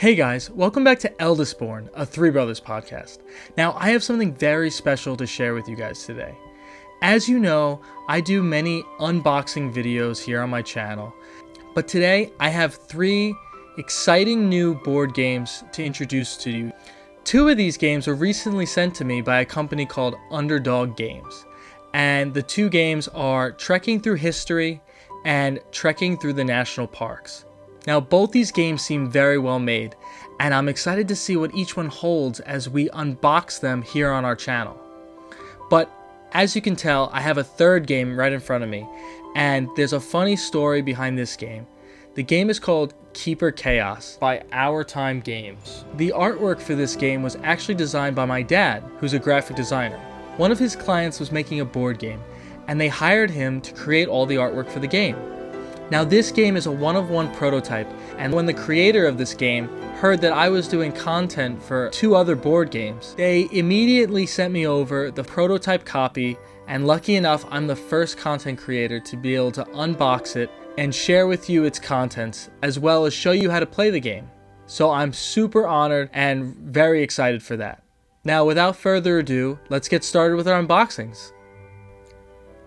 Hey guys, welcome back to Eldest Born, a Three Brothers podcast. Now, I have something very special to share with you guys today. As you know, I do many unboxing videos here on my channel, but today I have three exciting new board games to introduce to you. Two of these games were recently sent to me by a company called Underdog Games, and the two games are Trekking Through History and Trekking Through the National Parks. Now, both these games seem very well made, and I'm excited to see what each one holds as we unbox them here on our channel. But as you can tell, I have a third game right in front of me, and there's a funny story behind this game. The game is called Keeper Chaos by Our Time Games. The artwork for this game was actually designed by my dad, who's a graphic designer. One of his clients was making a board game, and they hired him to create all the artwork for the game. Now, this game is a one-of-one prototype, and when the creator of this game heard that I was doing content for two other board games, they immediately sent me over the prototype copy, and lucky enough, I'm the first content creator to be able to unbox it and share with you its contents, as well as show you how to play the game. So I'm super honored and very excited for that. Now, without further ado, let's get started with our unboxings.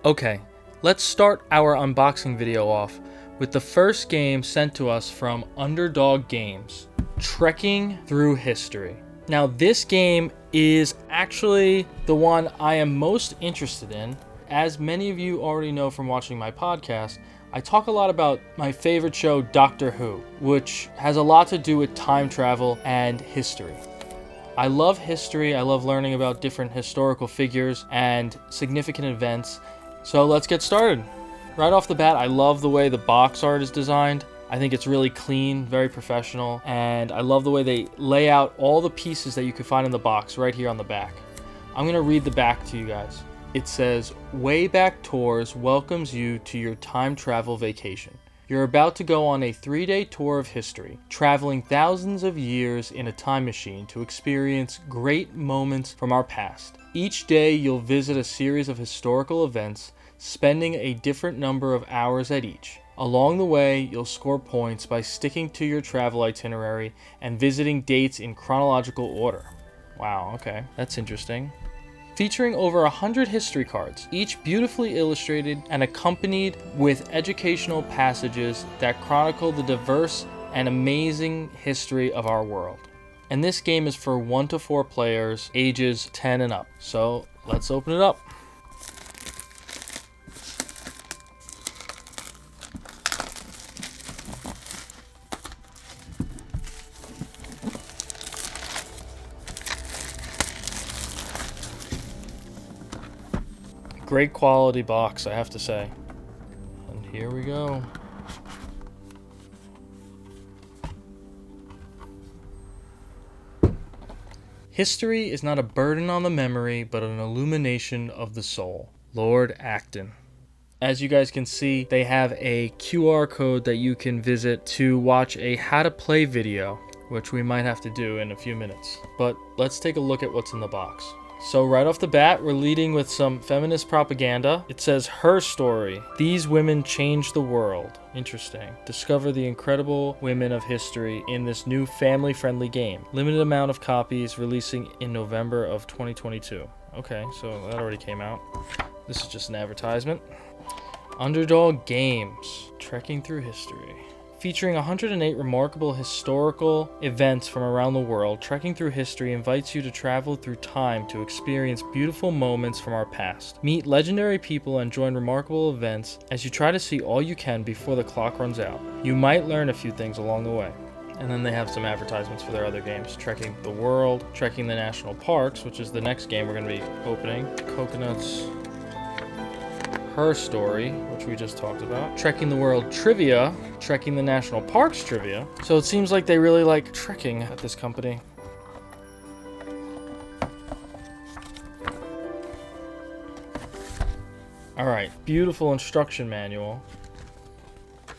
Okay, let's start our unboxing video off with the first game sent to us from Underdog Games, Trekking Through History. Now, this game is actually the one I am most interested in. As many of you already know from watching my podcast, I talk a lot about my favorite show, Doctor Who, which has a lot to do with time travel and history. I love history. I love learning about different historical figures and significant events. So let's get started. Right off the bat, I love the way the box art is designed. I think it's really clean, very professional, and I love the way they lay out all the pieces that you can find in the box right here on the back. I'm going to read the back to you guys. It says, Wayback Tours welcomes you to your time travel vacation. You're about to go on a 3-day tour of history, traveling thousands of years in a time machine to experience great moments from our past. Each day, you'll visit a series of historical events, spending a different number of hours at each. Along the way, you'll score points by sticking to your travel itinerary and visiting dates in chronological order. Wow, okay, that's interesting. Featuring over 100 history cards, each beautifully illustrated and accompanied with educational passages that chronicle the diverse and amazing history of our world. And this game is for 1 to 4 players, ages 10 and up. So let's open it up. Great quality box, I have to say. And here we go. History is not a burden on the memory, but an illumination of the soul. Lord Acton. As you guys can see, they have a QR code that you can visit to watch a how to play video, which we might have to do in a few minutes. But let's take a look at what's in the box. So right off the bat, we're leading with some feminist propaganda. It says, her story. These women changed the world. Interesting. Discover the incredible women of history in this new family-friendly game. Limited amount of copies releasing in November of 2022. Okay, so that already came out. This is just an advertisement. Underdog Games, Trekking Through History. Featuring 108 remarkable historical events from around the world, Trekking Through History invites you to travel through time to experience beautiful moments from our past. Meet legendary people and join remarkable events as you try to see all you can before the clock runs out. You might learn a few things along the way. And then they have some advertisements for their other games. Trekking the World, Trekking the National Parks, which is the next game we're going to be opening. Coconuts. Her Story, which we just talked about. Trekking the World Trivia, Trekking the National Parks Trivia. So it seems like they really like trekking at this company. Alright, beautiful instruction manual.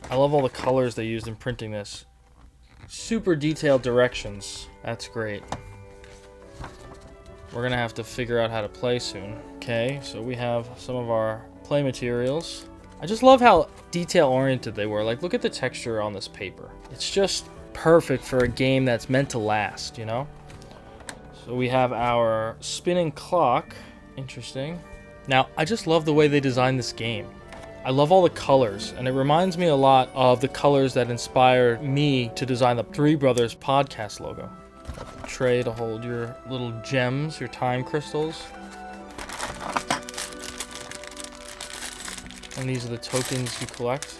I love all the colors they used in printing this. Super detailed directions. That's great. We're gonna have to figure out how to play soon. Okay, so we have some of our play materials. I just love how detail oriented they were. Like, look at the texture on this paper. It's just perfect for a game that's meant to last, you know? So we have our spinning clock. Interesting. Now, I just love the way they designed this game. I love all the colors, and it reminds me a lot of the colors that inspired me to design the Three Brothers podcast logo. Got the tray to hold your little gems, your time crystals. And these are the tokens you collect,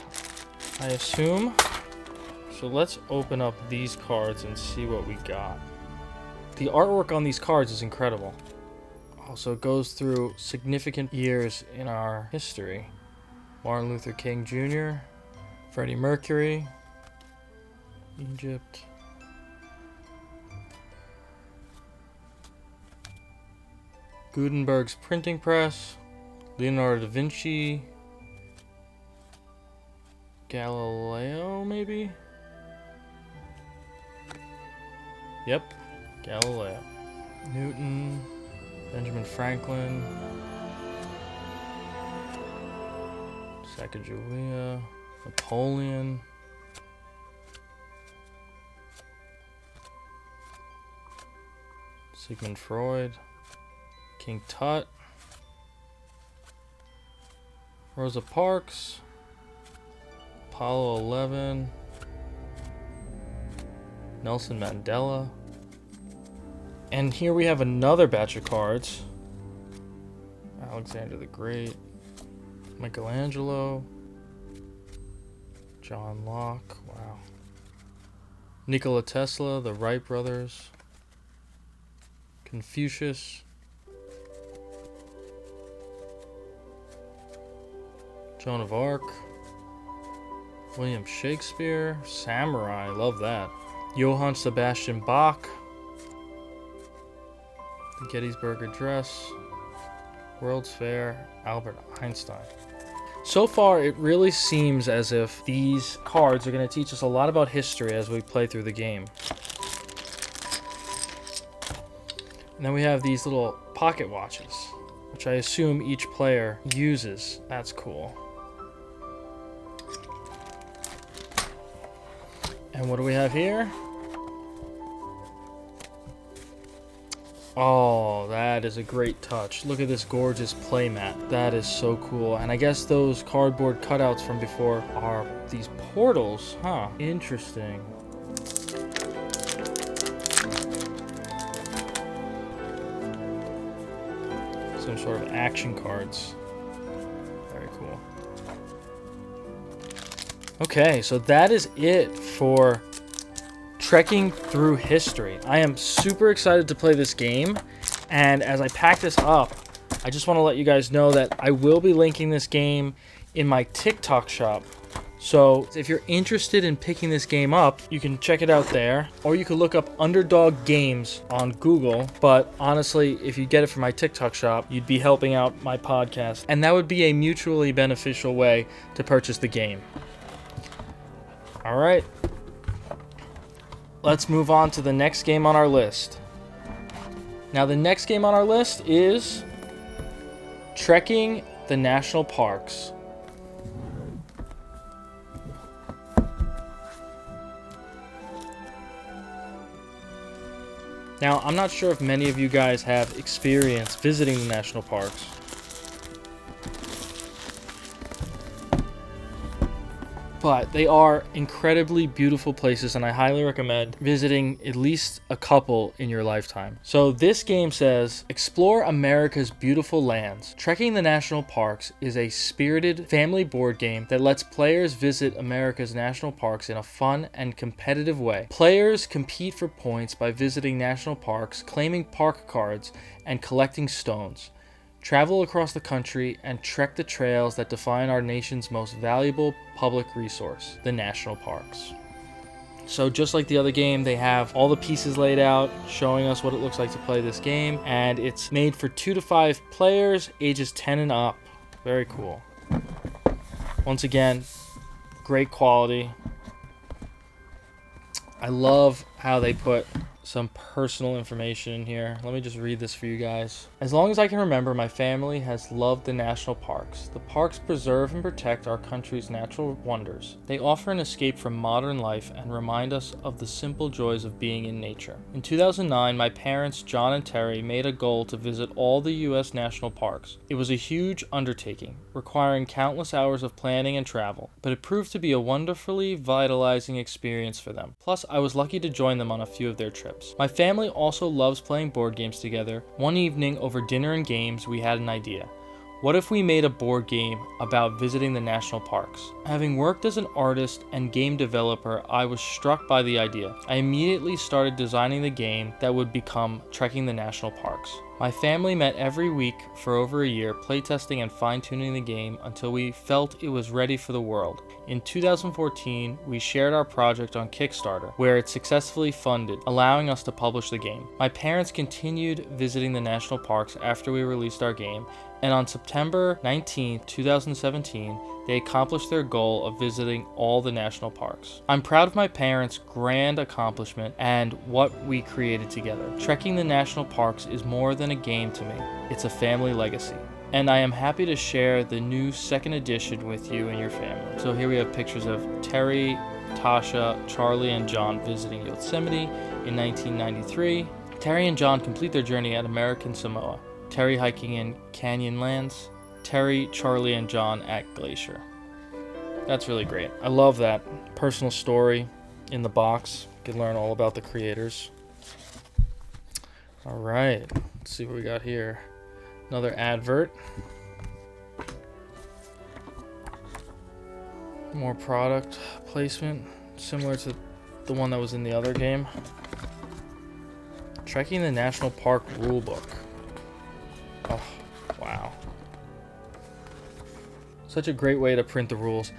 I assume. So let's open up these cards and see what we got. The artwork on these cards is incredible. Also, it goes through significant years in our history. Martin Luther King Jr., Freddie Mercury, Egypt. Gutenberg's printing press, Leonardo da Vinci, Galileo, maybe? Yep, Galileo. Newton, Benjamin Franklin, Sacagawea, Napoleon, Sigmund Freud, King Tut, Rosa Parks, Apollo 11, Nelson Mandela. And here we have another batch of cards. Alexander the Great, Michelangelo, John Locke, wow. Nikola Tesla, the Wright brothers, Confucius, Joan of Arc, William Shakespeare, Samurai, love that. Johann Sebastian Bach, the Gettysburg Address, World's Fair, Albert Einstein. So far, it really seems as if these cards are going to teach us a lot about history as we play through the game. And then we have these little pocket watches, which I assume each player uses. That's cool. And what do we have here? Oh, that is a great touch. Look at this gorgeous playmat. That is so cool. And I guess those cardboard cutouts from before are these portals, huh? Interesting. Some sort of action cards. Very cool. Okay, so that is it for trekking through history. I am super excited to play this game, and as I pack this up, I just want to let you guys know that I will be linking this game in my TikTok shop. So if you're interested in picking this game up, you can check it out there, or you could look up Underdog Games on Google. But honestly, if you get it from my TikTok shop, you'd be helping out my podcast, and that would be a mutually beneficial way to purchase the game. All right. Let's move on to the next game on our list. Now, the next game on our list is trekking the national parks. Now, I'm not sure if many of you guys have experience visiting the national parks. But they are incredibly beautiful places, and I highly recommend visiting at least a couple in your lifetime. So this game says, explore America's beautiful lands. Trekking the National Parks is a spirited family board game that lets players visit America's national parks in a fun and competitive way. Players compete for points by visiting national parks, claiming park cards, and collecting stones. Travel across the country and trek the trails that define our nation's most valuable public resource, the national parks. So just like the other game, they have all the pieces laid out, showing us what it looks like to play this game, and it's made for 2 to 5 players, ages 10 and up. Very cool. Once again, great quality. I love how they put some personal information in here. Let me just read this for you guys. As long as I can remember, my family has loved the national parks. The parks preserve and protect our country's natural wonders. They offer an escape from modern life and remind us of the simple joys of being in nature. In 2009, my parents, John and Terry, made a goal to visit all the U.S. national parks. It was a huge undertaking, requiring countless hours of planning and travel, but it proved to be a wonderfully vitalizing experience for them. Plus, I was lucky to join them on a few of their trips. My family also loves playing board games together. One evening, over dinner and games, we had an idea. What if we made a board game about visiting the national parks? Having worked as an artist and game developer, I was struck by the idea. I immediately started designing the game that would become Trekking the National Parks. My family met every week for over a year, playtesting and fine-tuning the game until we felt it was ready for the world. In 2014, we shared our project on Kickstarter, where it successfully funded, allowing us to publish the game. My parents continued visiting the national parks after we released our game, and on September 19, 2017, they accomplished their goal of visiting all the national parks. I'm proud of my parents' grand accomplishment and what we created together. Trekking the national parks is more than a game to me. It's a family legacy. And I am happy to share the new second edition with you and your family. So here we have pictures of Terry, Tasha, Charlie, and John visiting Yosemite in 1993. Terry and John complete their journey at American Samoa. Terry hiking in Canyonlands. Terry, Charlie, and John at Glacier. That's really great. I love that personal story in the box. You can learn all about the creators. All right, let's see what we got here. Another advert. More product placement, similar to the one that was in the other game. Trekking the National Park Rulebook. Oh, wow. Such a great way to print the rules.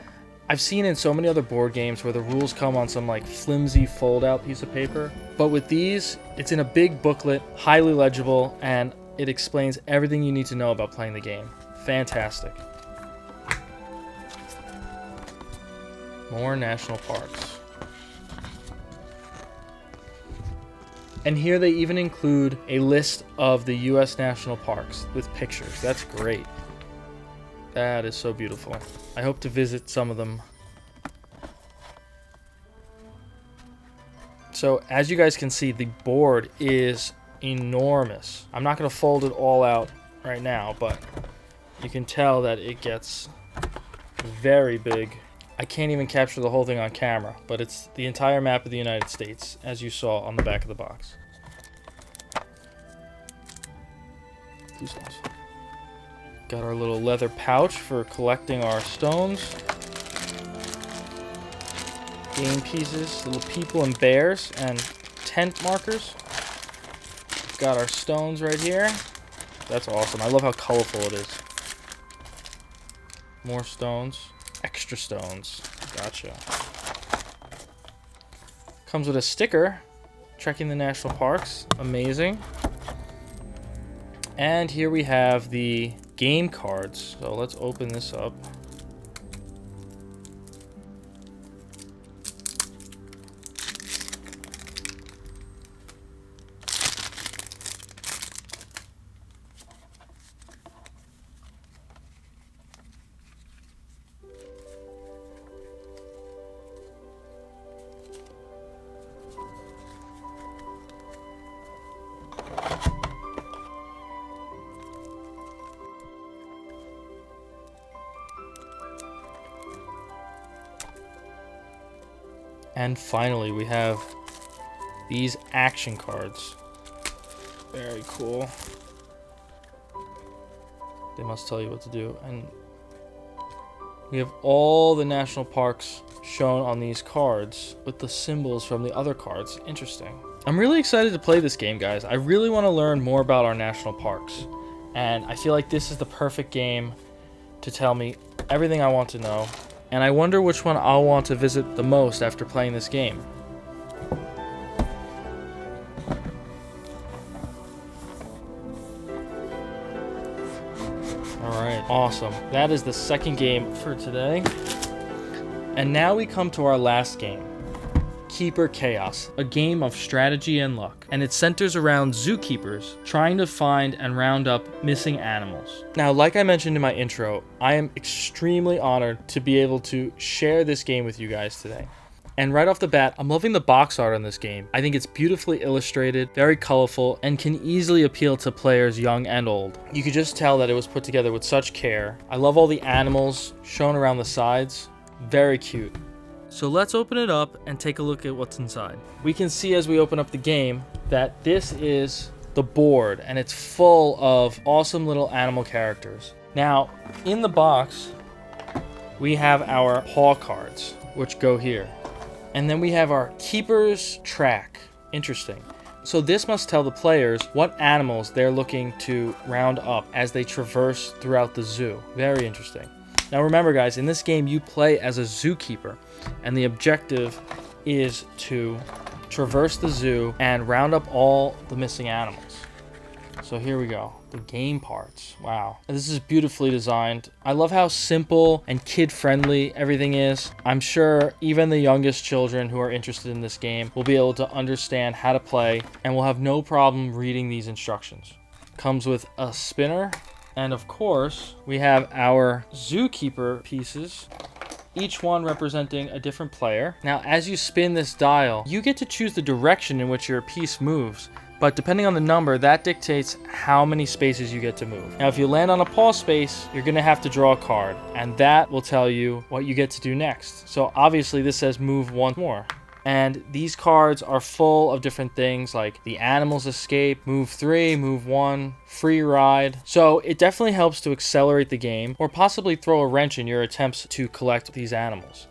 I've seen in so many other board games where the rules come on some like flimsy fold-out piece of paper. But with these, it's in a big booklet, highly legible, and it explains everything you need to know about playing the game. Fantastic. More national parks. And here they even include a list of the U.S. national parks with pictures. That's great. That is so beautiful. I hope to visit some of them. So as you guys can see, the board is enormous. I'm not going to fold it all out right now, but you can tell that it gets very big. I can't even capture the whole thing on camera, but it's the entire map of the United States, as you saw on the back of the box. Got our little leather pouch for collecting our stones. Game pieces, little people and bears, and tent markers. Got our stones right here. That's awesome. I love how colorful it is. More stones. Extra stones. Gotcha. Comes with a sticker. Trekking the national parks. Amazing. And here we have the game cards. So let's open this up. And finally, we have these action cards. Very cool. They must tell you what to do. And we have all the national parks shown on these cards with the symbols from the other cards. Interesting. I'm really excited to play this game, guys. I really want to learn more about our national parks. And I feel like this is the perfect game to tell me everything I want to know. And I wonder which one I'll want to visit the most after playing this game. Alright, awesome. That is the second game for today. And now we come to our last game. Zookeeper Chaos, a game of strategy and luck, and it centers around zookeepers trying to find and round up missing animals. Now, like I mentioned in my intro, I am extremely honored to be able to share this game with you guys today. And right off the bat, I'm loving the box art on this game. I think it's beautifully illustrated, very colorful, and can easily appeal to players young and old. You could just tell that it was put together with such care. I love all the animals shown around the sides. Very cute. So let's open it up and take a look at what's inside. We can see as we open up the game that this is the board, and it's full of awesome little animal characters. Now, in the box, we have our paw cards, which go here. And then we have our keeper's track. Interesting. So this must tell the players what animals they're looking to round up as they traverse throughout the zoo. Very interesting. Now remember guys, in this game you play as a zookeeper, and the objective is to traverse the zoo and round up all the missing animals. So here we go, the game parts. Wow, this is beautifully designed. I love how simple and kid-friendly everything is. I'm sure even the youngest children who are interested in this game will be able to understand how to play and will have no problem reading these instructions. Comes with a spinner, and of course, we have our zookeeper pieces, each one representing a different player. Now, as you spin this dial, you get to choose the direction in which your piece moves. But depending on the number, that dictates how many spaces you get to move. Now, if you land on a paw space, you're gonna have to draw a card, and that will tell you what you get to do next. So obviously this says move one more. And these cards are full of different things like the animals escape, move 3, move 1, free ride. So it definitely helps to accelerate the game or possibly throw a wrench in your attempts to collect these animals.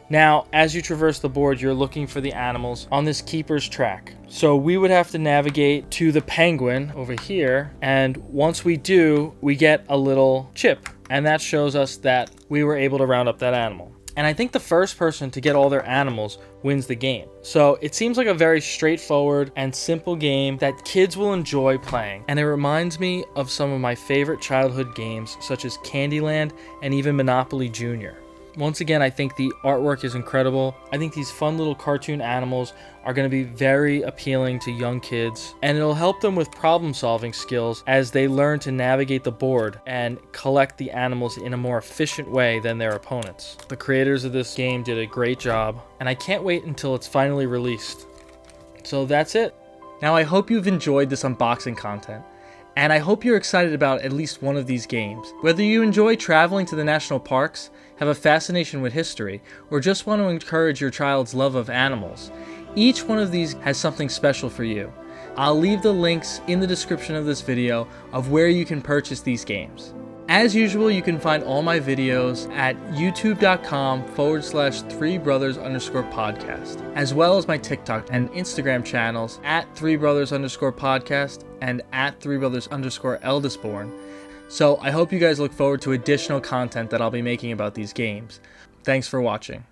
Now, as you traverse the board, you're looking for the animals on this keeper's track. So we would have to navigate to the penguin over here, and once we do, we get a little chip, and that shows us that we were able to round up that animal. And I think the first person to get all their animals wins the game. So it seems like a very straightforward and simple game that kids will enjoy playing. And it reminds me of some of my favorite childhood games, such as Candyland and even Monopoly Junior. Once again, I think the artwork is incredible. I think these fun little cartoon animals are going to be very appealing to young kids, and it'll help them with problem-solving skills as they learn to navigate the board and collect the animals in a more efficient way than their opponents. The creators of this game did a great job, and I can't wait until it's finally released. So that's it. Now I hope you've enjoyed this unboxing content, and I hope you're excited about at least one of these games. Whether you enjoy traveling to the national parks, have a fascination with history, or just want to encourage your child's love of animals, each one of these has something special for you. I'll leave the links in the description of this video of where you can purchase these games. As usual, you can find all my videos at youtube.com/3brothers_podcast, as well as my TikTok and Instagram channels at 3brothers_podcast and at 3brothers_Eldest Born. So I hope you guys look forward to additional content that I'll be making about these games. Thanks for watching.